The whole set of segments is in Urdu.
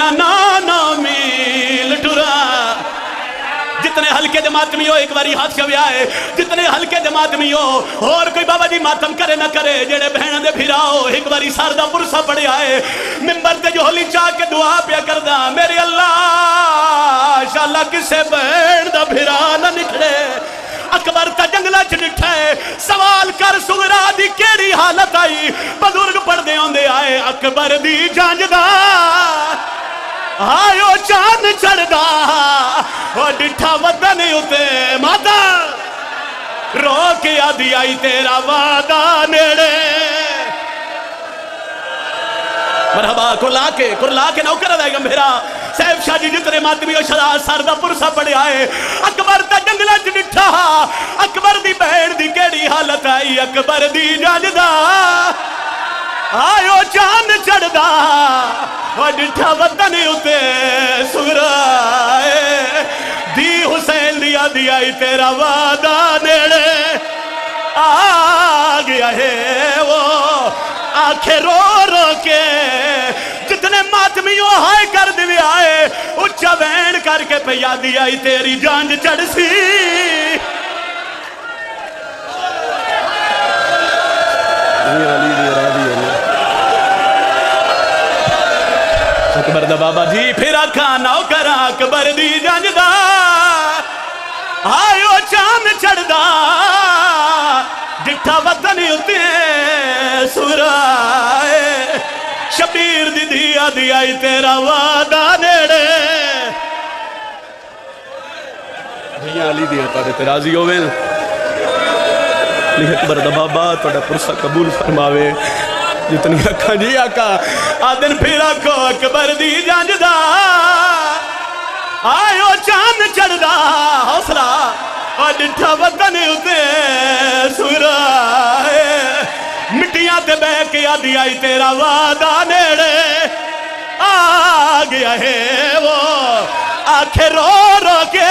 نہ 9 میل ٹرا جتنے ہلکے جماعتمی ہو ایک باری ہاتھ چھویا ہے جتنے ہلکے جماعتمی ہو اور کوئی بابا جی ماتم کرے نہ کرے جڑے بہن دے پھراؤ ایک باری سار دا پرسا پڑے آئے ممبر تے جو ہولی چاہ کے دعا پیا کردہ میرے اللہ شاءاللہ کسے بہن دا پھرا نہ نکھڑے اکبر تا جنگلہ چنٹھا ہے سوال کر سغرا دی کیڑی حالت آئی بزرگ پڑھ دے ہوندے آئے اکبر دی جانجدہ آئیو چاند چڑھ دا اور ڈٹھا وطن ہوتے ماتا رو کے آدھی آئی تیرا وعدہ نیڑے مرحبا کرلا کے نوکر دائے گا میرا سیف شاہ جی جتنے ماتمی و شہداز سردہ پرسا پڑے آئے اکبر تا جنگلہ چنٹھا اکبر دی بہن دی کیڑی حالت آئی اکبر دی جانجدہ آئیو چاند چڑھ دا اور ڈٹھا وطن ہوتے سغرائے دی حسین دیا دیا تیرا وعدہ نیڑے آ گیا ہے وہ آنکھیں رو رو کے جتنے ماتمیوں ہائے کر دے آئے اچھا بین کر کے پہ یادی آئی تیری جانج چڑھ سی اکبر دا بابا جی پھر کھانا کرا اکبر دی جانجدہ آئیو چاند چڑھ دا جٹھا وطن ہوتے ہیں سورائے شبیر دی دیا دیا تیرا وعدہ نیڑے بھیا علی دیا تارے ترازی ہوئے علی اکبر دا بابا توڑا پرسا قبول فرماوے جتنی اکھا جی آکا آدن پھر آکو اکبر دی جانجدہ آئیو چاند چڑھ دا حوصلہ اور ڈٹھا وطن ہوتے سورائے مٹیاں تے بہ کے آدھی آئی تیرا وعدہ نیڑے آ گیا ہے وہ آنکھیں رو رو کے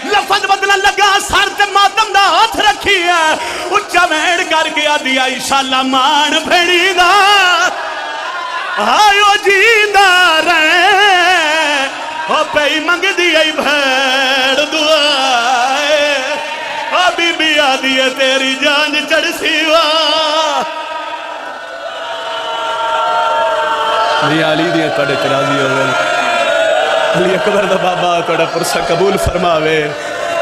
لفظ بدلن لگا سر تے ماتم دا ہاتھ رکھی ہے اچھا مہن کر کے آدھی آئی شالا مان بھیڑی دا آئیو جیندہ رہے او پہی منگ دی آئی بھیڑ دعائے ابھی بھی آدھی ہے تیری جان چڑھ سیوا میری علی دیئے توڑے ترازی ہوئے علی اکبر دا بابا توڑا پرسا قبول فرماوے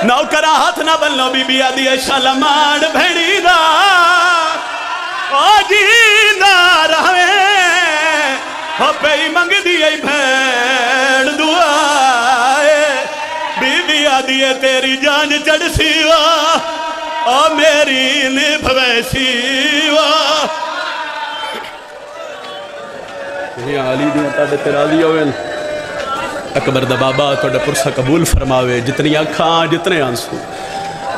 نوکرہ ہاتھ نہ بلنو بی بی آدھی ہے شالمان بھیڑی دا او جیندہ رہے او پہی منگ دی آئی بھیڑ دعائے بی بی آدھی ہے تیری جان چڑھ سیوا او میری نبھوے سیوا یہ علی دیاں تاڑے ترازی ہوئے اکبر دا بابا توڑا پرسا قبول فرماوے جتنی آنکھاں جتنے آنسو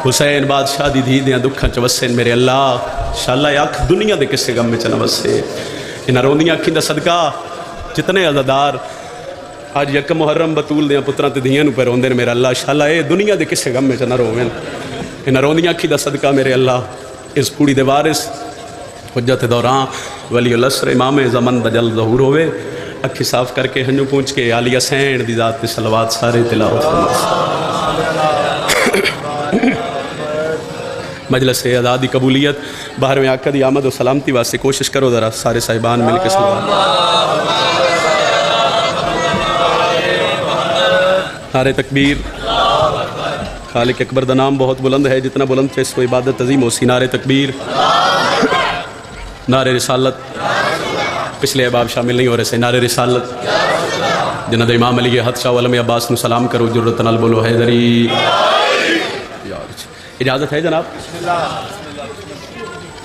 حسین بادشاہ دی دھی دیاں دکھاں چوسین میرے اللہ شاءاللہ آنکھ دنیا دے کسے غم میں چنا وسے انہاں روندیاں آنکھیں دا صدقہ جتنے عزادار آج یک محرم بطول دیاں پتران تے دھیاں نو پہ روندے میرے اللہ شاءاللہ اے دنیا دے کسے غم میں چنا روین انہاں روندیاں آنکھیں دا صدقہ میرے اللہ اس کوڑی دے وارث حجت دوران ولی الاسر امام زمن دا جل ظہور ہوئے اکھی صاف کر کے ہنجو پونچ کے علی حسین دی ذات تے صلوات سارے تلاوت مجلس ازادی قبولیت باہر میں آقا دی آمد و سلامتی واسے کوشش کرو ذرا سارے صاحبان مل کے صلوات نعرہ تکبیر خالق اکبر دا نام بہت بلند ہے جتنا بلند ہے اس کو عبادت عظیم ہوسی نعرہ تکبیر نعرہ رسالت پچھلے احباب شامل نہیں ہو رہے سے نعرہ رسالت جنہاں دا امام علی حد شاہ علم عباس نو سلام کرو جرت نال بولو حیدری اجازت ہے جناب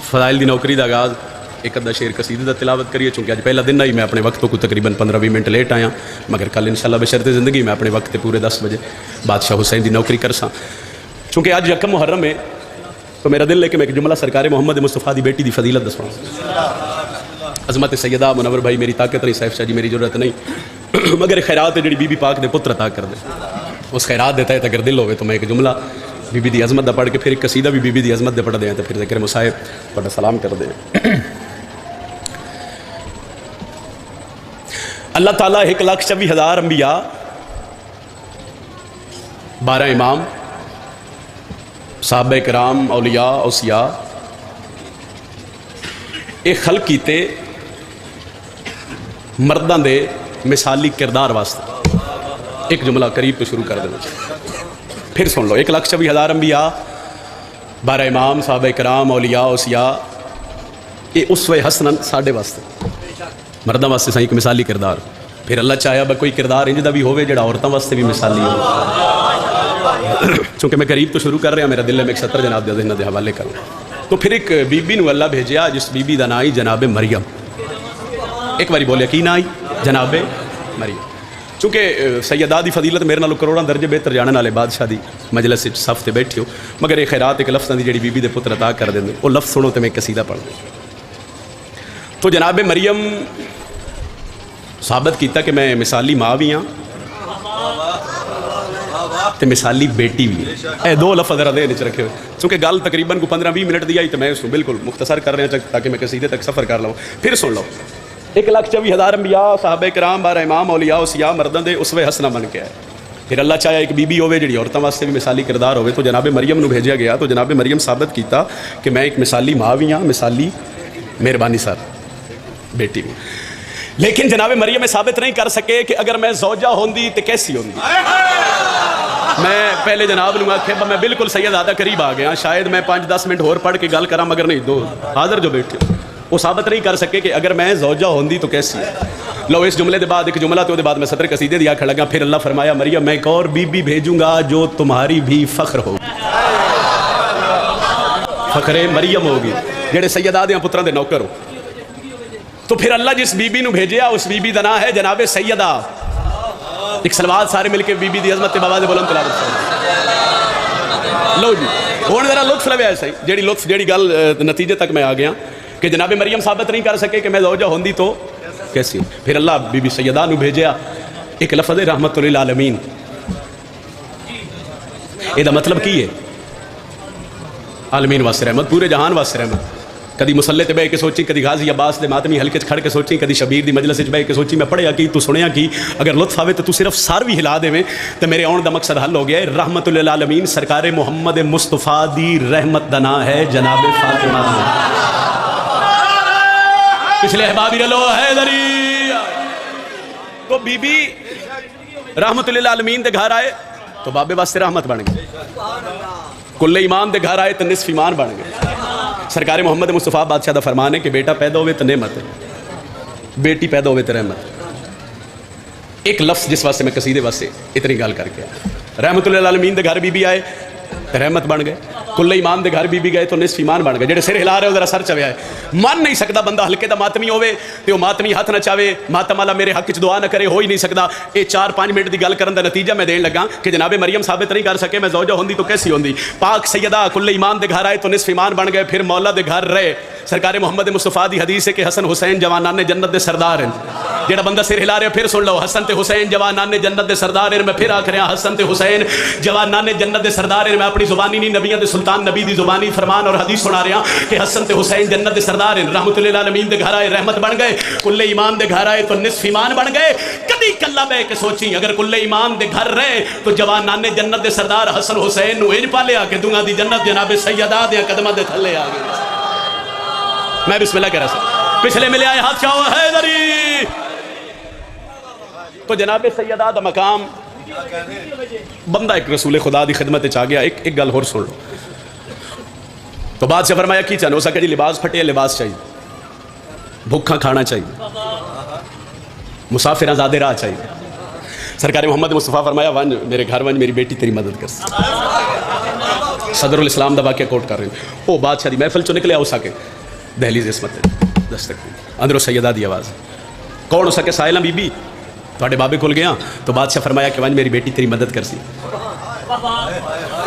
فضائل دی نوکری دا آغاز ایک ادھا شعر قصیدہ دا تلاوت کریے چونکہ آج پہلا دن نہیں میں اپنے وقت کو تقریباً 15-20 منٹ لیٹ آیا مگر کل انشاءاللہ بشرط زندگی میں اپنے وقت پورے 10 بجے بادشاہ حسین دی نوکری کرساں چونکہ آج یکم محرم ہے تو میرا دل لے کہ میں ایک جملہ سرکار محمد مصطفیٰ دی بیٹی دی فضیلت دسواں عظمت سیدہ منور بھائی میری طاقت نہیں سیف شاہ جی میری ضرورت نہیں مگر خیرات ہے جڑی بی بی پاک دے پتر عطا کر دے اس خیرات دیتا ہے اگر دل ہوئے تو میں ایک جملہ بی بی دی عظمت دا پڑھ کے پھر ایک قصیدہ بھی بی بی دی عظمت دے پڑھ دیں تو پھر ذکر مصائب پڑھ سلام کر دیں اللہ تعالیٰ 1,24,000 انبیاء 12 امام صحابہ کرام اولیاء اوصیاء ایک خلق کیتے مرداں دے مثالی کردار واسطے. ایک جملہ قریب تو شروع کر دینا پھر سن لو. 1,24,000 انبیاء 12 امام صحابہ کرام اولیاء اوصیاء یہ اسوہ حسنہ ساڈے واسطے مرداں واسطے صحیح ایک مثالی کردار. پھر اللہ چاہیا کوئی کردار انج دا بھی ہوئے جڑا عورتاں واسطے بھی مثالی ہو. چونکہ میں قریب تو شروع کر رہا میرا دل میں ایک سطر جناب دے ذہن دے حوالے کروں. تو پھر ایک بی بی نو اللہ بھیجیا جس بی بی دا نام آئی جناب مریم. ایک باری بولے کی نام آئی جناب مریم. چونکہ سیدہ دی فضیلت میرے نالوں کروڑاں درجے بہتر جاننے والے بادشاہ دی مجلس صف تے بیٹھے ہو مگر یہ خیرات ایک لفظ دی جڑی بی بی دے پتر عطا کر دیندے وہ لفظ سنو تے میں قصیدہ پڑھ دوں. تو جناب مریم ثابت کیتا کہ میں مثالی ماں بھی ہاں تے مثالی بیٹی بھی. اے دو لفظ ذرا ذہن وچ رکھے ہوئے چونکہ گل تقریباً کو 15-20 منٹ دی آئی تو میں اس کو بالکل مختصر کر رہا ہوں تاکہ میں قصیدے تک سفر کر لوں. پھر سن لو. 1,24,000 انبیاء صحابہ کرام 12 امام اولیاء اوصیاء مرداں دے اسوہ حسنہ بن کے آئے. پھر اللہ چاہیا ایک بی بی ہوئے جڑی عورتاں واسطے بھی مثالی کردار ہوئے تو جناب مریم نو بھیجیا گیا. تو جناب مریم ثابت کیتا کہ میں ایک مثالی ماں بھی ہاں مثالی مہربانی سار بیٹی بھی. لیکن جناب مریم میں ثابت نہیں کر سکے کہ اگر میں زوجہ ہوندی تو کیسی ہوندی. میں پہلے جناب نو آکھیا میں بالکل سید آدھا قریب آ گیا شاید میں 5-10 منٹ اور پڑھ کے گل کراں مگر نہیں دو حاضر جو بیٹھے وہ ثابت نہیں کر سکے کہ اگر میں زوجہ ہوندی تو کیسی ہے. لو اس جملے دے بعد ایک جملہ تو دے بعد میں صدر قصیدے دیا کھڑا گا. پھر اللہ فرمایا مریم میں ایک اور بی بی بھیجوں گا جو تمہاری بھی فخر ہوگی. فخر مریم ہوگی جڑے سیدہ دیاں پتراں دے نوکر ہو. تو پھر اللہ جس بی بی نو بھیجیا اس بی بی دا نام ہے جناب سیدہ. ایک سلوات سارے مل کے بی بی دی عظمت تے بابا دے بلند تلاوت کرو. لو جی ہن ذرا لطف لویا صحیح جیڑی لطف جیڑی گل نتیجے تک میں آ گیا کہ جناب مریم ثابت نہیں کر سکے کہ میں زوجہ ہوندی تو کیسی. پھر اللہ بی بی سیدہ نو بھیجیا ایک لفظ رحمت للعالمین. یہ دا مطلب کی ہے عالمین واسطے رحمت پورے جہان واسطے رحمت. کدی مسلے تے بہ کے سوچی کدی غازی عباس دے ماتمی حلقے کھڑ کے سوچی کدی شبیر دی مجلس وچ بہ کے سوچی میں پڑھیا کی تو سنیا کی اگر لطف آوے تو صرف سار بھی ہلا دے تے میرے آن دا مقصد حل ہو گیا ہے. رحمت للعالمین سرکار محمد مصطفیٰ دی رحمت دا نام ہے جناب فاطمہ. پچھلے احبابی رلو حیدری. تو بی بی رحمت للعالمین دے گھر آئے تو بابے واسطے رحمت بن گئے. کل ایمان دے گھر آئے تو نصف ایمان بن گئے. سرکار محمد مصطفیٰ بادشاہ دا فرمان ہے کہ بیٹا پیدا ہوئے تو نعمت ہے بیٹی پیدا ہوئے تو رحمت. ایک لفظ جس واسطے میں قصیدے واسطے اتنی گل کر کے رحمت للعالمین دے گھر بی بی آئے تو رحمت بن گئے. کل ایمان دے گھر بی بی گئے تو نصف ایمان بن گئے. جڑے سر ہلا رہے ہو ذرا سر چویا ہے. من نہیں سکتا بندہ ہلکے دا ماتمی ہوئے تے وہ ماتمی ہاتھ نہ چاہے ماتم والا میرے حق وچ دعا نہ کرے ہو ہی نہیں سکتا. یہ 4-5 منٹ دی گل کرن دا نتیجہ میں دین لگا کہ جناب مریم ثابت نہیں کر سکے میں زوجہ ہوندی تو کیسی ہوندی. پاک سیدہ کل ایمان دے گھر آئے تو نصف ایمان بن گئے. پھر مولا دے گھر رہے. سرکار محمد مصطفیٰ دی حدیث ہے کہ حسن حسین جوانان جنت دے سردار ہیں. جڑا بندہ سر ہلا رہا پھر سن لو حسن تے حسین جوانان جنت دے سردار ہیں. میں پھر آکھ رہا حسن تے حسین جوانان جنت دے سردار ہیں. میں اپنی زبانی نہیں نبیوں دے سلطان نبی دی زبانی فرمان اور حدیث سنا رہا کہ حسن تے حسین جنت دے سردار ہیں. رحمت للعالمین دے گھر آئے رحمت بن گئے. کل ایمان دے گھر آئے تو نصف ایمان بن گئے. کدی کلا بہ کے سوچی اگر کل ایمان دے گھر رہے تو جوانان جنت دے سردار حسن حسین نو انج پالیا کہ دنیا دی جنت جناب سیدہ دے قدماں دے تھلے آ گئے. میں بسم اللہ کہہ رہا سا پچھلے ملے آئے ہاتھ چاہو حیدری. تو جناب سیدہ دا مقام بندہ ایک رسول خدا دی خدمت چاہ گیا. ایک گل اور سن لو. تو بادشاہ فرمایا کی چاہنے ہو سکے جی لباس پھٹے لباس چاہیے بھوکھا کھانا چاہیے مسافر آزادے راہ چاہیے. سرکار محمد مصطفیٰ فرمایا ون میرے گھر ون میری بیٹی تیری مدد کر. صدر الاسلام دا واقعہ کوٹ کر رہے ہیں. وہ بادشاہ دی محفل چو نکلے ہو سکے دہلیز عصمت دستک اندروں سیدہ دی آواز کون ہو سکے سائلہ بی بی تھوڑے بابے کھل گیا. تو بادشاہ فرمایا کہ ون میری بیٹی تیری مدد کر سی.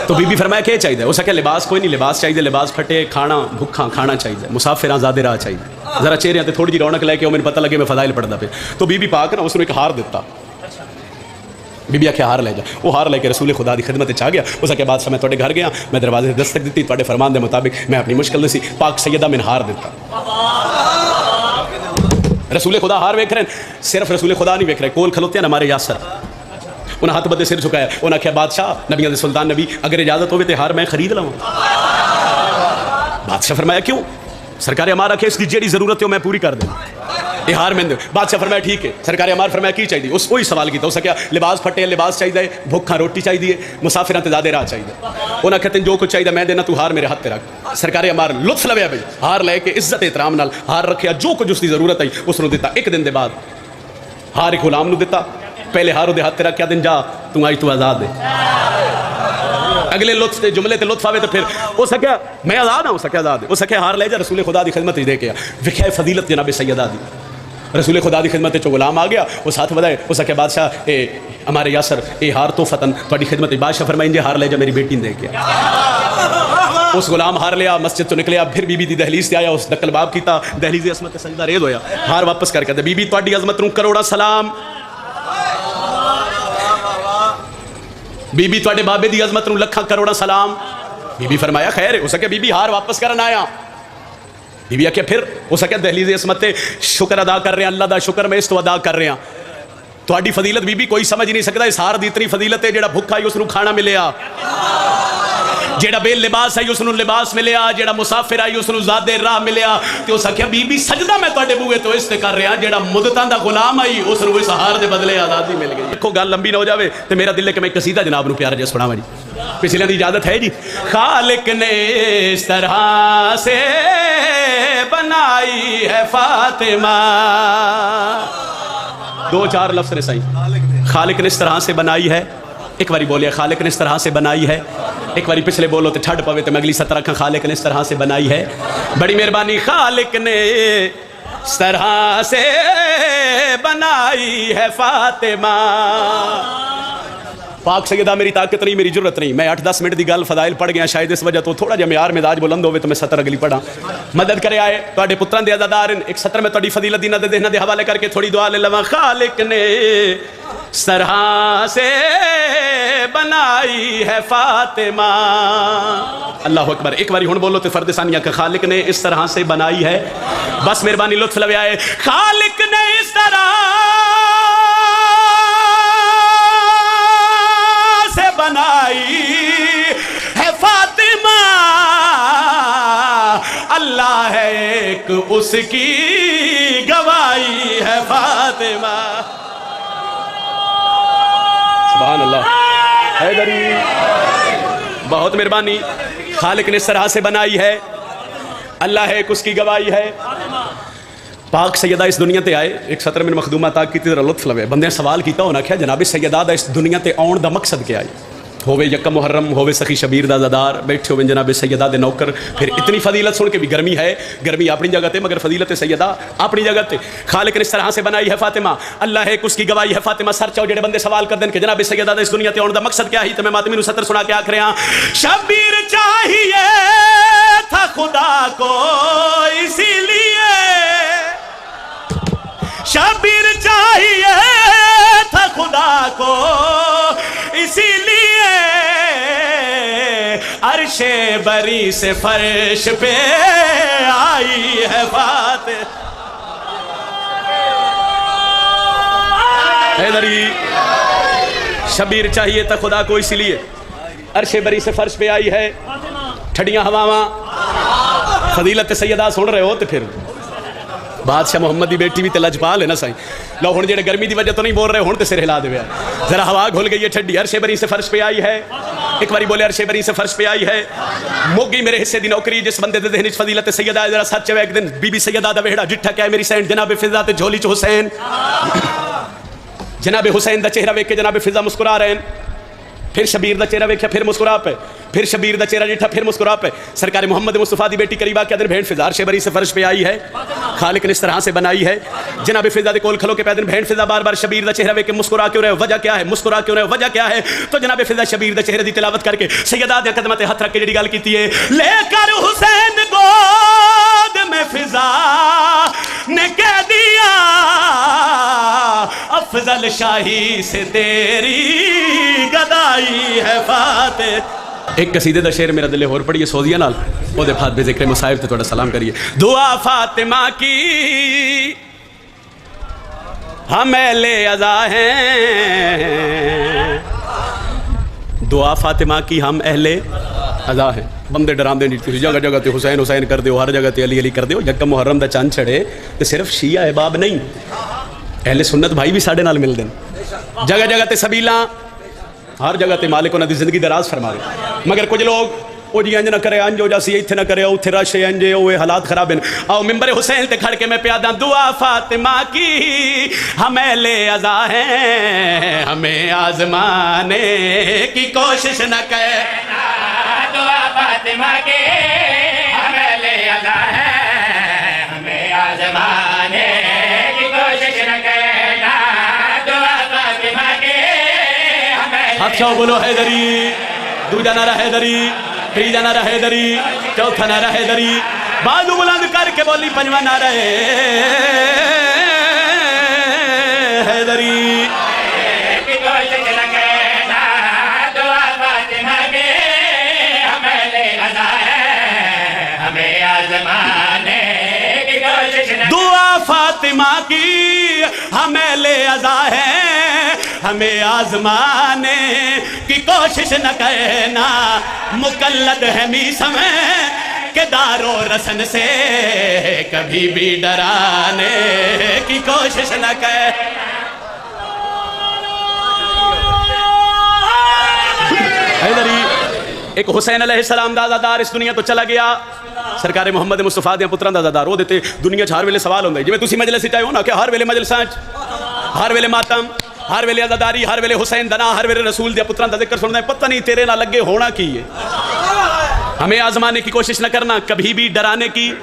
تو بی بی فرمایا کہ چاہیے ہو سکے لباس کوئی نہیں لباس چاہیے لباس پھٹے کھانا بھوکھا کھانا چاہیے مسافر آزادے راہ چاہیے. ذرا چہرے تے تھوڑی جی رونق لے کے وہ مجھے پتہ لگے میں فضائل پڑھتا پہ. تو بی بی پاک نا اس نے ایک ہار دیتا. بی بی آخیا ہار لے جا. وہ ہار لے کے رسول خدا دی خدمت چاہ گیا. اس کے بعد میں تھوڑے گھر گیا میں دروازے سے دستک دیتی تھوڑے فرمان دے مطابق میں اپنی مشکل دسی پاک سیدہ میں ہار دیتا. رسول خدا ہار ویکھ رہے ہیں, صرف رسول خدا نہیں ویکھ رہے, کول کھلوتے ہیں ہمارے یاسر, انہیں ہاتھ بدے سر جھکایا, انہیں آخیا بادشاہ نبیوں دے سلطان نبی اگر اجازت ہوئے تو ہار میں خرید لوں. بادشاہ فرمایا کیوں؟ سرکار امار آخیا اس کی جیڑی ضرورت ہے میں پوری کر دوں, یہ ہار میں دوں. بادشاہ فرمایا ٹھیک ہے. سرکار امار فرمایا کی چاہیے؟ اس وہی سوال کیا, اس کیا لباس پھٹے لباس چاہیے, بھوکھا روٹی چاہیے, مسافروں تے زیادہ راہ چاہیے. انہیں کہتے ہیں جو کچھ چاہیے میں دینا, تو ہار میرے ہاتھ تے رکھ. سرکار امار لطف لویا بھائی, ہار لے کے عزت احترام نال ہار رکھیا, جو کچھ اس کی ضرورت آئی اس نے دیتا. ایک دن دے بعد ہار ایک غلام نو دیتا, پہلے ہار دے ہاتھ تے رکھیا, دن جا تو آئی تو آزاد ہے. اگلے لطف تے جملے تے لطف آوے تو پھر ہو سکیا میں آزاد ہوں, سکیا آزاد ہے, ہو سکیا ہار لے جا رسول خدا دی خدمت دے کے وکھے فضیلت جناب سیدہ دی. رسول خدا دی خدمت چو غلام آ گیا, وہ ساتھ بدائے, ہو سکیا بادشاہ اے ہمارے یاسر اے ہار تو فتن تھوڑی خدمت. بادشاہ فرمائیں جے ہار لے جا میری بیٹی دے کے. اس غلام ہار لیا, مسجد تو نکلیا, پھر بی بی دی دہلیز تے آیا, اس دکل باب کیتا, دہلیز عظمت تے سجدہ ریز ہویا, ہار واپس کر کے بی بی تواڈی عظمت نوں کروڑا سلام, بی بی تواڈے بابے دی عظمت نوں لکھاں کروڑا سلام. بی بی فرمایا خیر ہے, ہو سکے بی بی ہار واپس کرن آیا. بی بی آخیا پھر ہو سکے دہلیز عظمت تے شکر ادا کر رہے ہیں, اللہ دا شکر میں اس تو ادا کر رہے ہیں. تواڈی فضیلت بی بی کوئی سمجھ نہیں سکدا, اس ہار دی اتنی فضیلت ہے, جیڑا بھکھا ہے اس نوں کھانا ملیا, جیڑا بے لباس ہے اس نوں لباس ملیا, جیڑا مسافر ہے اس نوں زادے راہ ملیا. تے اس آخیا بی بی سجدہ میں تواڈے بوئے تو اس تے کر رہا, جیڑا مدتاں دا غلام آئی اس نوں اس ہار دے بدلے آزادی مل گئی. دیکھو گل لمبی نہ ہو جاوے تے میرا دل ہے کہ میں قصیدہ جناب نوں پیارا جہا سناواں جی. پچھلے دی اجازت ہے جی. خالق نے اس طرح سے بنائی ہے فاطمہ, دو چار لفظ نے صحیح, خالق نے اس طرح سے بنائی ہے. ایک باری بولے خالق نے اس طرح سے بنائی ہے, ایک باری پچھلے بولو تو ٹھڈ پوے تو میں اگلی سطر رکھاں. خالق نے اس طرح سے بنائی ہے, بڑی مہربانی. خالق نے اس طرح سے بنائی ہے فاطمہ. پاک سیدہ میری طاقت نہیں, میری جرت نہیں, میں 8-10 منٹ دی گل فضائل پڑھ گیا, شاید اس وجہ تو تھوڑا جا معیار مزاج بلند ہوئے تو میں سطر اگلی پڑھا. مدد کرے آئے تواڈے پتراں دے عزادار, ایک سطر میں تواڈی فضیلت دی نہ دے حوالے کر کے تھوڑی دعا لے لواں. خالق نے اس طرح سے بنائی ہے فاطمہ. اللہ اکبر. ایک باری ہن بولو تے فرد ثانیہ کہ خالق نے اس طرح سے بنائی ہے. بس مہربانی لطف لوے آئے. خالق نے اس طرح بنائی ہے فاطمہ, اللہ ہے ایک اس کی گواہی ہے فاطمہ. سبحان اللہ. حیدری بہت مہربانی. خالق نے اس طرح سے بنائی ہے, اللہ ہے ایک اس کی گواہی ہے. پاک سیدہ اس دنیا تے آئے, ایک سطر میں مخدومہ تاک کی تیرا لطف لوے. بندے سوال کیتا ہونا کیا جناب سیدہ دا اس دنیا تے آن دا مقصد کیا ہے؟ ہووے یکم محرم, ہووے سخی شبیر دا زدار, بیٹھے ہوئے جناب سیدہ دے نوکر. پھر اتنی فضیلت سن کے بھی گرمی ہے, گرمی اپنی جگہ تے مگر فضیلت سیدہ اپنی جگہ تے. خالق نے اس طرح سے بنائی ہے فاطمہ, اللہ ہے اس کی گواہی ہے فاطمہ. سر چاہو جڑے بندے سوال کر دیں کہ جناب سیدہ دا اس دنیا تے آن دا مقصد کیا ہی, تو میں ماتمی نو سطر سنا کے آکھ رہے ہیں. شبیر چاہیے تھا خدا کو اسی لیے, شبیر چاہیے تھا خدا کو اسی لیے, عرش بری سے فرش پہ آئی ہے فاطمہ. حیدری. شبیر چاہیے تھا خدا کو اسی لیے, عرش بری سے فرش پہ آئی ہے. ٹھڈیاں ہواواں فضیلت سیدہ سن رہے ہو تو پھر بادشاہ محمد دی بیٹی بھی تے لجپال ہے نا سائیں. لو ہن جڑے گرمی دی وجہ تو نہیں بول رہے, ہن تے سر ہلا دے ویا, ذرا ہوا گھل گئی ہے ٹھڈی. عرش بری سے فرش پہ آئی ہے, ایک باری بولے عرش بری سے فرش پہ آئی ہے. موگی میرے حصے دی نوکری, جس بندے دے ذہن وچ فضیلت سیدہ ہے ذرا سچ ہے. ایک دن بی بی سیدہ دا ویڑا جٹھا کیا ہے میری سین, جناب فضا تے جھولی چ حسین. جناب حسین دا چہرہ ویکھ کے جناب فضا مسکرا رہے ہیں. پھر شبیر دا چہرہ ویکھیا پھر مسکرا پے, پھر شبیر دا چہرہ جٹھا پھر مسکرا پے. سرکار محمد مصطفیٰ دی بیٹی قریبا کے دن بہن فضا عرش بری سے فرش پہ آئی ہے, خالق نے اس طرح سے بنائی ہے. جناب فضا دے کول کھلو کے پیدن بہن فضا بار بار شبیر دا چہرہ ویکھ کے مسکرا کیوں رہے, وجہ کیا ہے, مسکرا کیوں رہے, وجہ کیا ہے؟ تو جناب فضا شبیر دا چہرے دی تلاوت کر کے سیدہ دے قدماں تے ہاتھ رکھ کے جڑی گل کیتی ہے, لے کر حسین گود میں فضا نے کہہ دیا افضل شاہی سے تیری گدائی ہے فاتح. ایک قصیدے دا شعر میرا دل ہور پڑھیے سوزیا نال, او دے پھات بے ذکر مصائب تے تھوڑا سلام کریے. دعا فاطمہ کی ہم اہل عزا ہیں. دعا فاطمہ کی ہم اہل عزا ہیں. بندے ڈراندے نہیں تھی جگہ جگہ تے حسین حسین کر دیو, ہر جگہ تے علی علی کر دیو. یکم محرم دا چند چڑھے تے صرف شیعہ احباب نہیں, اہل سنت بھائی بھی ساڈے نال ملدے نے. جگہ جگہ تے سبیلاں, ہر جگہ تے مالک انہاں دی زندگی دراز فرماوے. مگر کچھ لوگ او جی انج نہ کرے, انج ہو جاسی, ایتھے نہ کرے, اوتھے رش انج اوے, حالات خراب ہیں. آؤ ممبر حسین تے کھڑ کے میں پیادا دعا فاطمہ کی ہم اہل عزا ہیں, ہمیں آزمانے کی کوشش نہ کرنا. دعا فاطمہ کی ہم اہل عزا ہیں, ہمیں آزمانے کی کوشش نہ کرنا. دعا فاطمہ کی ہم اہل. ہاتھ کھاؤ بولو حیدری, دوجا نعرہ حیدری, تیجا نعرہ حیدری, چوتھا نعرہ حیدری, بازو بلند کر کے بولی پنجواں نعرہ حیدری. کی کوشش نہ کرنا. دعا فاطمہ کی ہم اہل عزا ہیں, ہمیں آزمانے کی کوشش نہ. دعا فاطمہ کی ہم اہل عزا ہیں, ہمیں آزمانے کی کوشش نہ کرنا. مقلد ہے میثم کہ دار و رسن سے کبھی بھی ڈرانے کی کوشش نہ کرنا. حیدری ایک حسین علیہ السلام دا عزادار اس دنیا تو چلا گیا. سرکار محمد مصطفیٰ دے پتراں دا عزادار وہ دیتے. دنیا چ ہر ویلے سوال ہوندا ہے, جویں تسی مجلس وچ آئے ہو نا کہ ہر ویلے مجلساں چ ہر ویلے ماتم, ہر ویلے عزاداری, ہر ویلے حسین دنا, ہر ویلے رسول دے پتراں دا ذکر سننا ہے. پتہ نہیں تیرے نال لگے ہونا کی ہے. ہمیں آزمانے کی کوشش نہ کرنا, کبھی بھی ڈرانے کی,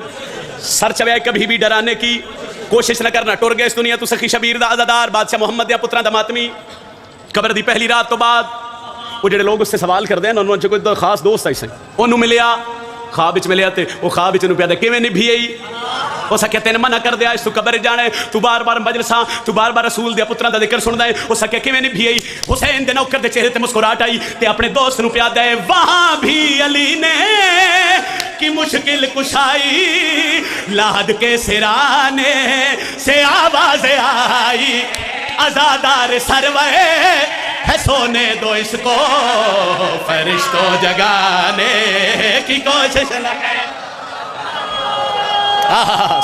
سر چوائے کبھی بھی ڈرانے کی کوشش نہ کرنا. ٹر گئے اس دنیا تو سخی شبیر دا عزادار, بادشاہ محمد دے پتراں دا ماتمی. قبر دی پہلی رات تو بعد وہ جڑے لوگ اس سے سوال کرتے ہیں نا, انہوں نے کوئی خاص دوست ایسے انہوں ملیا, خواب وچ ملیا تے وہ خواب وچ انہوں پیادا کیویں نبھی آئی. وہ سکیا تین منع کر دیا, اس تو قبر جانے, تو بار بار مجلساں, تو بار بار رسول دے پتراں دا ذکر سندا ہے. وہ سکیا کیویں نبھی آئی. حسین دے نوکر دے چہرے تے مسکراہٹ آئی تے اپنے دوست نو پیادا ہے, وہاں بھی علی نے کی مشکل کشائی, لاد کے سرانے سے آواز آئی, عزادار سروے ہے سونے دو اس کو, فرشتوں جگانے کی کوشش نہ کرے.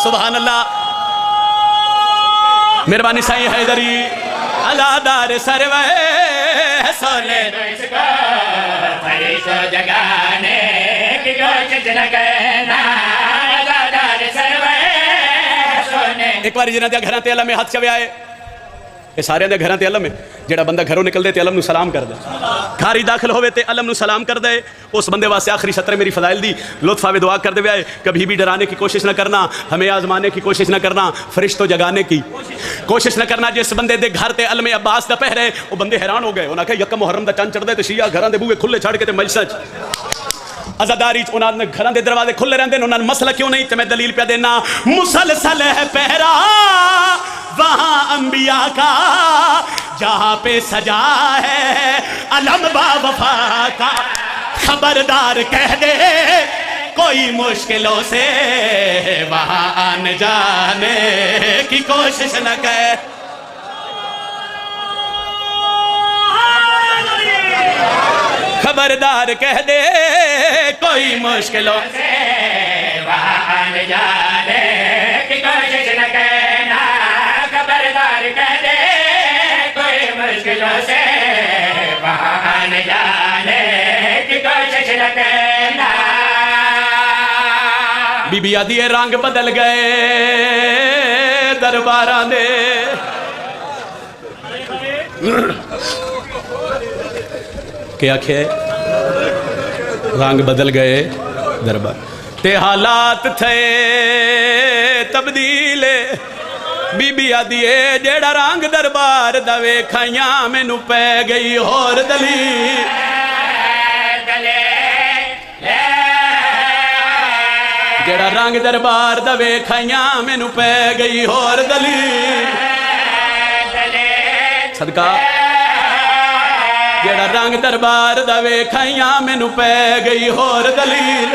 سبحان اللہ. مہربانی سائیں حیدری, عزادار سروے ہے سونے دو اس کو, فرشتوں جگانے کی کوشش نہ کرنا. عزادار سروے ہے سونے. ایک بار جنہاں دے گھراں تے علم ہاتھ چوے آئے, یہ سارے دے گھراں تے علم ہے. جڑا بندہ گھروں نکل دے تے علم نو سلام کر دے, گھاری داخل ہوئے تے علم نو سلام کر دے. اس بندے واسطے آخری سطر میری فضائل دی لطف آوے دعا کر دے آئے, کبھی بھی ڈرانے کی کوشش نہ کرنا, ہمیں آزمانے کی کوشش نہ کرنا, فرشتوں جگانے کی کوشش نہ کرنا. جس بندے دے گھر تے علم عباس دا پہرے, وہ بندے حیران ہو گئے. انہاں کہ یکم محرم دا چند چڑھ دے تے شیعہ گھراں دے بوئے کھلے چھڑ کے تے مجلساں عزاداری انہاں نے گھراں دے دروازے کھلے رہندے, انہاں نے مسئلہ کیوں نہیں تے میں دلیل پہ دینا. مسلسل ہے پہرا وہاں انبیاء کا, جہاں پہ سجا ہے علم با وفا کا. خبردار کہہ دے کوئی مشکلوں سے وہاں آنے جانے کی کوشش نہ کرے. خبردار کہہ دے کوئی مشکلوں سے وہاں آنے جانے کی کوشش نہ کرنا. خبردار کہہ دے کوئی مشکلوں سے وہاں آنے جانے کی کوشش نہ کرنا. بی بی آدھی رنگ بدل گئے درباراں دے, کیا کھے رنگ بدل گئے دربار تے حالات تھے تبدیل. بی بی آدھیے جیڑا رنگ دربار دا ویکھیاں مینوں پے گئی ہور دلیل. جیڑا رنگ دربار دا ویکھیاں مینوں پے گئی ہور دلیل. صدقہ جیڑا رنگ دربار دا ویکھیاں مینوں پے گئی ہور دلیل.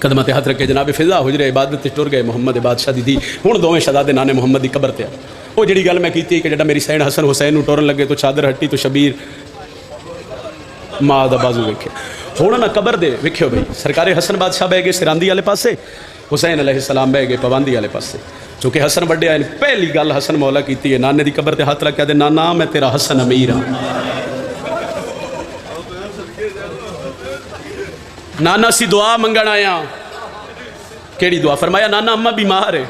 قدماں تے ہاتھ رکھے جناب فضا حجرے عبادت ٹر گئے محمد بادشاہ دی ہن دوویں شہزادے نانے محمد دی قبر تے وہ جڑی گل میں کیتی کہ جڑا میری سین حسن حسین نوں ٹورن لگے تو چادر ہٹی تو شبیر ماں دا بازو ویکھے ہن نہ قبر دے ویکھیو بھئی سرکار حسن بادشاہ بہ گئے سراندی والے پاسے حسین علیہ السلام بہ گئے پابندی والے پاسے چونکہ حسن بڑے آئے پہلی گل حسن مولا کیتی ہے نانے دی قبر تے ہاتھ رکھ کے دے نانا میں تیرا حسن امیر ہاں نانا سی دعا منگن آیا کیڑی دعا فرمایا نانا اماں بیمار ہے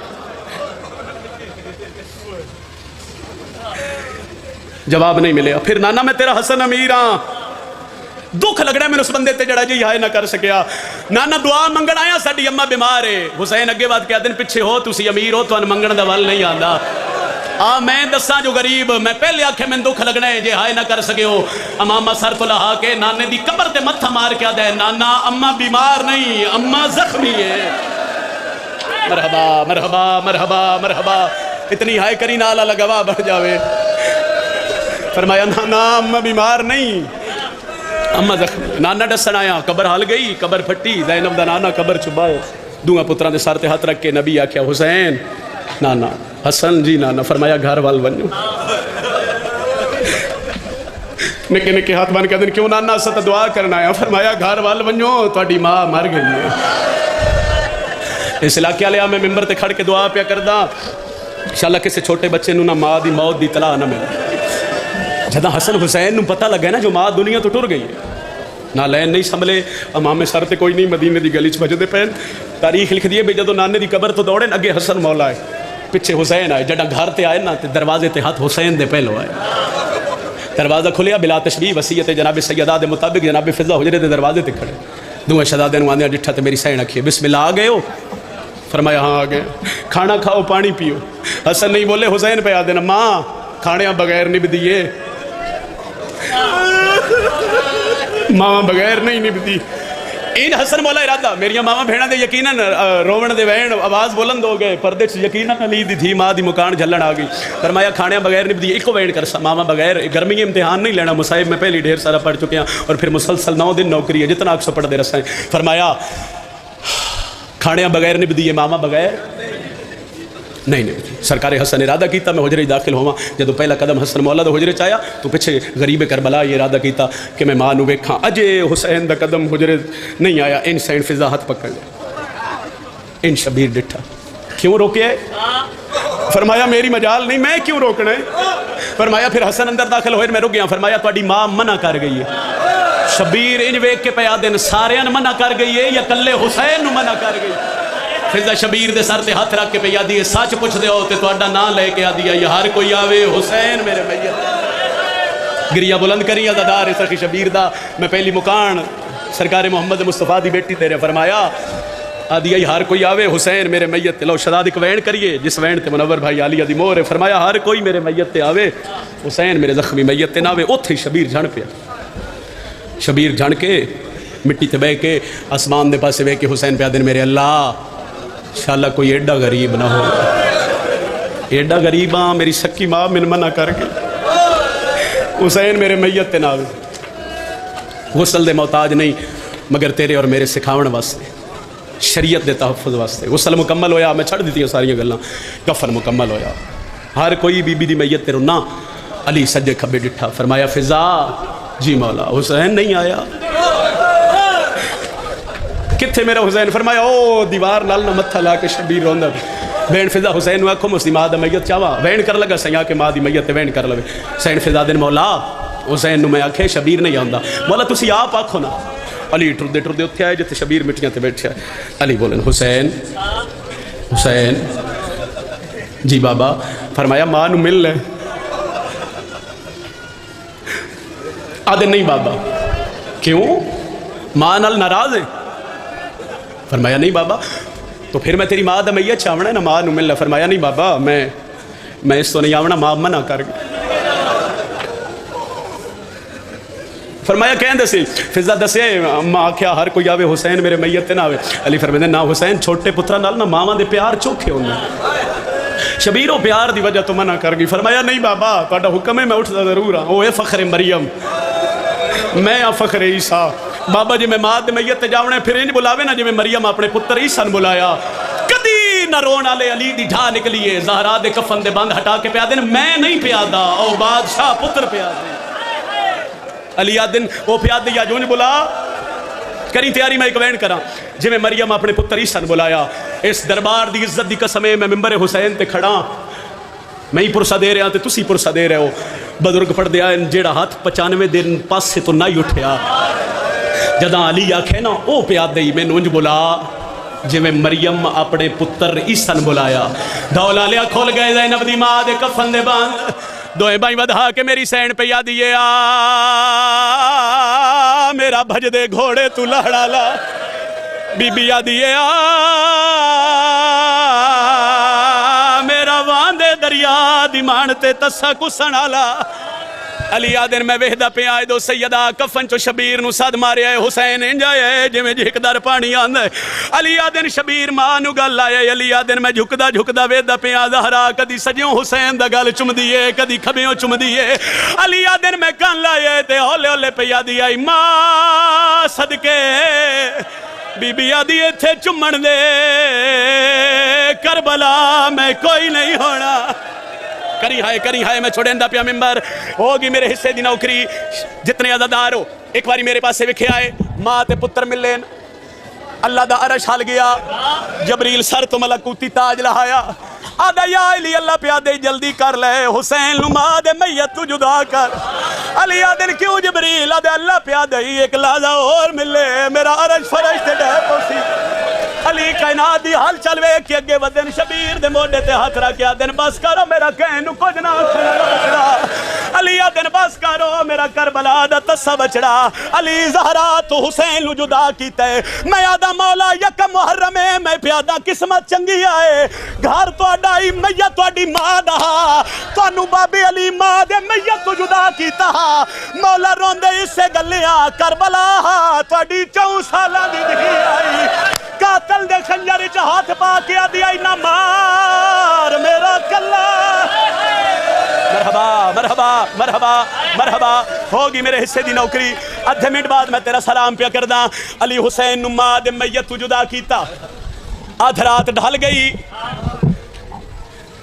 جواب نہیں ملے پھر نانا میں تیرا حسن امیر ہاں دکھ لگنا میں اس بندے تے جڑا جی ہائے نہ کر سکیا نانا دعا منگن آیا ساڈی اماں بیمار ہے حسین اگے بات کہہ دن پیچھے ہو تسی امیر ہو تہن منگن دا ول نہیں آندا میں دساں جو غریب میں پہلے آکھے میں دکھ لگنا ہے جے ہائے نہ کر سکے ہو امامہ سر تو لہا کے نانے دی قبر تے متھا مار کے دے نانا اماں بیمار نہیں اماں زخمی ہے مرحبا مرحبا مرحبا مرحبا اتنی ہائے کری نالا لگوا بڑھ جاوے فرمایا نانا اماں بیمار نہیں اماں زخمی نانا ڈسن آیا قبر حال گئی قبر پھٹی زینب دا نانا قبر چھپائے دوہاں پتران دے سار تے ہاتھ رکھ کے نبی آکھیا حسین نانا حسن جی نانا فرمایا گھر وال ونجو نکے نکے ہاتھ بان کے دن کیوں نانا ست دعا کرنا آیا فرمایا گھر وال ونجو تہاڈی ماں مر گئی ہے اس علاقے والے میں ممبر تے کھڑ کے دعا پیا کردا انشاءاللہ کسی چھوٹے بچے نوں نہ ماں دی موت دی اطلاع نہ ملے جداں حسن حسین نوں پتہ لگا نا جو ماں دنیا تو ٹر گئی ہے نہ لین نہیں سنبھلے امام سر تے کوئی نہیں مدینے دی گلی چ بجدے پین تاریخ لکھ دیے بھی جدوں نانے دی قبر تو دوڑے اگے حسن مولا ہے پیچھے حسین آئے جڑا گھر تے آئے نا تے دروازے تے ہاتھ حسین دے پہلو آئے دروازہ کھلیا بلا تشبیہ وصیت جناب سیدہ دے مطابق جناب فضا حجرے دے دروازے تے کھڑے دوئے شہزادے نوں آندے ڈٹھا تے میری سین اکھی بسم اللہ آ گئے ہو فرمایا ہاں آ گئے کھانا کھاؤ پانی پیو حسن نہیں بولے حسین پہ آ دینا ماں کھانے بغیر نب دیے ماں بغیر نہیں نب دی این حسن مولا ارادہ میری ماما بھیڑا دے یقیناً روون دے وین آواز بلند ہو گئے پردے چ یقیناً علی دی تھی ماں دی مکان جھلن آ گئی فرمایا کھانے بغیر نب دی ایکو وین کر سا ماما بغیر گرمی امتحان نہیں لینا مصائب میں پہلی ڈھیر سارا پڑھ چکے ہیں اور پھر مسلسل 9 دن نوکری ہے جتنا اکسو پڑھ دے رسائیں فرمایا کھانے بغیر نب دیے ماما بغیر نہیں نہیں سرکار حسن ارادہ کیتا میں حجرے داخل ہوا جدو پہلا قدم حسن مولا دے حجرے چایا تو پیچھے غریب کربلا یہ ارادہ کیتا کہ میں ماں نو ویکھاں اجے حسین دا قدم حجرے نہیں آیا ان سین فضا ہاتھ پکڑ لے ان شبیر ڈٹھا کیوں روکے ہے فرمایا میری مجال نہیں میں کیوں روکنا ہے فرمایا پھر حسن اندر داخل ہوئے میں رک گیا فرمایا تہاڈی ماں منع کر گئی ہے شبیر انج ویکھ کے پیا دن سارے منع کر گئی ہے یا کلے حسین نو منع کر گئی فضا شبیر دے سر تے ہاتھ رکھ کے پہ یادی ہے سچ پوچھ دے ہو تے تہاڈا نام لے کے آدی ہے یا ہر کوئی آوے حسین میرے میت گریا بلند کری عزادار سخی شبیر دا میں پہلی مکان سرکار محمد مصطفیٰ دی بیٹی تیرے فرمایا آدی ہے ہر کوئی آوے حسین میرے میت تے لو شداد ایک وین کریے جس وین تے منور بھائی علی دی مور ہے فرمایا ہر کوئی میرے میت تے آوے حسین میرے زخمی میت تے نہ آوے اوتھے شبیر جھڑ پیا شبیر جھڑ کے مٹی تے بہ کے آسمان دے پاسے بہ کے حسین پہ دن میرے اللہ انشاءاللہ کوئی ایڈا غریب نہ ہو ایڈا غریب ہاں میری سکی ماں من منع کر کے حسین میرے میت تے نہ آوے غسل دے محتاج نہیں مگر تیرے اور میرے سکھاون واسطے شریعت دے تحفظ واسطے غسل مکمل ہویا میں چھڑ دیتی ہیں ساری گلاں کفن مکمل ہویا ہر کوئی بی بی دی میت تے رونا علی سجے کھبے ڈٹھا فرمایا فضا جی مولا حسین نہیں آیا کتھے میرا حسین فرمایا او دیوار نال نہ متھا لا کے شبیر روندا بین فضا حسین نو آکھو مستی ماں دا میت چاوا وین کر لگا سیا کہ ماں دی میت تے وین کر لوے حسین فضا دن مولا حسین نو میں آکھے شبیر نہیں آندا مولا تسی آپ آکھو نا علی ٹردے ٹردے اتھے آئے جتے شبیر مٹیاں تے بیٹھے آئے علی بولن حسین حسین جی بابا فرمایا ماں نو مل لے آدھے نہیں بابا کیوں ماں نال ناراض ہے فرمایا نہیں بابا تو پھر میں تیری ماں دا میت چاونا ہے نا ماں نو ملنا فرمایا نہیں بابا میں اس تو نہیں آونا ماں منع کر گئی فرمایا کہیں دسی فضا دسے ماں آکھیا ہر کوئی آوے حسین میرے میت تے نہ آوے علی فرمائے نا حسین چھوٹے پترا نال نا ماں دے پیار چوکھے ہوندے شبیرو پیار دی وجہ تو منع کر گئی فرمایا نہیں بابا تہاڈا حکم ہے میں اٹھدا ضرور ہاں او اے فخر مریم میں فخر عیسیٰ بابا جی میں ماں دے میت جاونے پھر انج بلاوے نا جی میں مریم اپنے پتر عیسیٰ نے بلایا کدی نہ رون والے علی دی ڈھا نکلیے زہرا دے کفن دے بند ہٹا کے پیا دین میں نہیں پیا دا او بادشاہ پتر پیا دے علی آدن وہ پیا دے یا جونج بلا کریں تیاری میں ایک وین کرا جی میں مریم اپنے پتر عیسیٰ نے بلایا اس دربار دی عزت دی قسمیں میں ممبر حسین تے کھڑا میں ہی پرسہ دے رہا تے تسی پرسہ دے رہے ہو بزرگ پڑھ دیا جیڑا ہاتھ 95 دن پاس سے تو نہیں اٹھیا جداں علی آکھے نا او پیا دئی میں نونج بلا جی میں مریم اپنے پتر عیسیٰ نے بلایا دولا لیا کھول گئے زینب دی ماں دے کفن دے باند دوئے بائیں ودھا کے میری سین پہ یاد دیئے میرا بھج دے گھوڑے تو لہڑا لا بی بی یاد دیئے میرا واندے دریا دی مانتے تسا کسن آلا علی آدن میں وحدہ پہ آئے دو سیدہ کفن چو شبیر نو صد مارے آئے حسین انجائے جی میں جھک در پانی آندھے علی آدن شبیر مانو گل آئے علی آدن میں جھکدہ وحدہ پہ آ زہرا کدی سجیوں حسین دا گل چم دیئے کدی کھبیوں چم دیئے علی آدن میں کان لائے تے ہولے ہولے پہ یادی آئی ماں صدقے بی بی آدھی تھے چمن دے کربلا میں کوئی نہیں ہونا کری ہائے میں چھوڑیں دا پیا ممبر ہوگی میرے حصے دی نوکری جتنے عزادار ہو ایک باری میرے پاس سے وکھے آئے ماں تے پتر مل لین اللہ دا عرش حال گیا جبریل سر تو ملکوتی تاج لہایا آدھا یا علی اللہ پیا دے جلدی کر لے حسین ماں دے میت تو جدا کر علی آدن کیوں جبریل آدھا اللہ پیا دے ایک لحظہ اور ملے میرا عرش فرش تے ڈے پوسی علی کائنات دی حال چلوے کہ اگے ودن شبیر دے موڈے تے ہاتھ رکھ کیا دن بس کرو میرا کہنو کچھ نہ کھڑا علی آدن بس کرو میرا کربلا دا تصہ بچڑا علی زہرا تو حسین لو جدا کیتے میں آدھا مولا یک محرم میں پیادا قسمت چنگی آئے گھر تو اڈائی میت تو اڈی ماں دہا تو انو بابی علی ماں دے میت تو جدا کیتا مولا روندے اس سے گلیا کربلا تو اڈی 4 سالہ دی دھی آئی قاتل دے خنجر چ ہاتھ پا کے آدھی آئی نہ مار میرا کلا مرحبا مرحبا مرحبا مرحبا ہوگی میرے حصے دی نوکری ادھے منٹ بعد میں تیرا سلام پیا کردہ علی حسین نماں دے میت تو جدا کیتا آدھ رات ڈھل گئی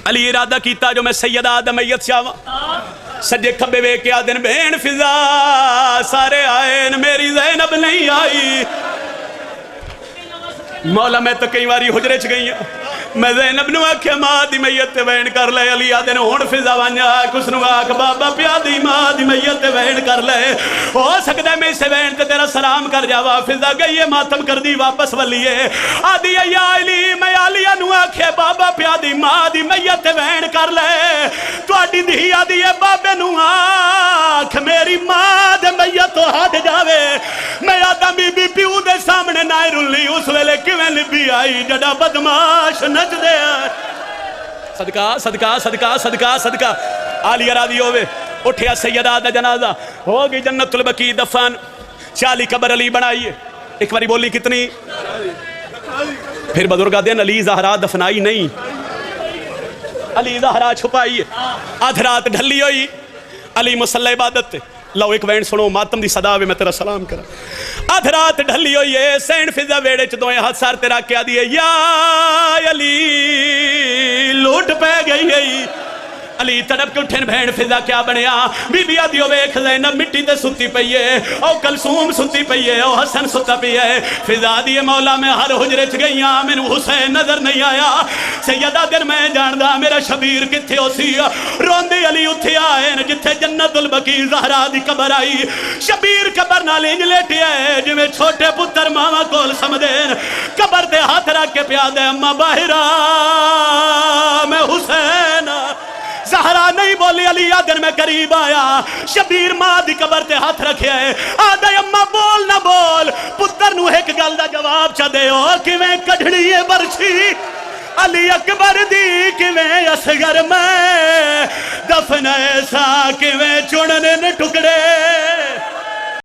علی ارادہ کیتا جو میں سیدہ دا میت چاہواں سجے کھبے وے کے آدھن بین فضا سارے آئے میری زینب نہیں آئی مولا میں تو کئی واری حجرے چ گئی میں زینب نو آکھے ماں دی میت تے وین کر لے علی آدھن ہون فضا وانیا کس نو آکھ بابا پیا دی ماں دی میت تے وین کر لے ہو سکتا ہے میں اسے وین تے تیرا سلام کر جاوا فضا گئی ماتم کر دی واپس ولیے آدھی یا علی میں علیہ نو آکھے بابا پیا دی ماں دی میت تے وین کر لے تو آڈی دی آدھی بابے نو آکھ میری ماں دے میت تو ہاتھ جاوے میں آدھا بی بی پیو دے سامنے نائر لی اس ویلے کیویں لبی آئی جڑا بدماش نچ دے صدقہ صدقہ صدقہ صدقہ صدقہ آلی ارادی ہوئے اٹھیا سیدہ دا جنازہ ہوگی جنت البقیع دفن 40 قبر علی بنائیے ایک باری بولی کتنی پھر بزرگا دین علی زہرا دفنائی نہیں علی زہرا چھپائیے آدھ رات ڈھلی ہوئی علی مسلح عبادت لو ایک وین سنو ماتم دی صدا میں تیرا سلام کرا آدھ رات ڈھلی ہوئی ہے سینڈ فضا ویڑے چدوئے ہاتھ سار تیرا کیا دیئے یا علی لوٹ پہ گئی گئی علی تڑپ کے اٹھن بھین فضا کیا بنیا بی بی آدھیو ویکھ زینب مٹی تے ستی پئیے او کلثوم ستی پئیے او حسن ستا پئیے فضا دیئے مولا میں ہر حجرے چ گئیاں میں حسین نظر نہیں آیا سیدہ دن میں جاندہ میرا شبیر کتھے ہو سی روندی علی اتھے آئے جتھے جنت البقیع زہرا دی قبر آئی شبیر قبر نہ لینج لیٹی ہے جو میں چھوٹے پتر ماما کول سمدین قبر دے ہاتھ رکھ کے پیادے اما باہرہ میں حسین زہرا نہیں بولی علی آدن میں قریب آیا شبیر ماں دی قبر تے ہاتھ رکھے آدھا اممہ بول نہ بول پتر نو ایک گل دا جواب چا دے ہو کیویں کڑھڑی برچی علی اکبر دی کیویں اصغر میں دفن ایسا کیویں چڑنے نے ٹکڑے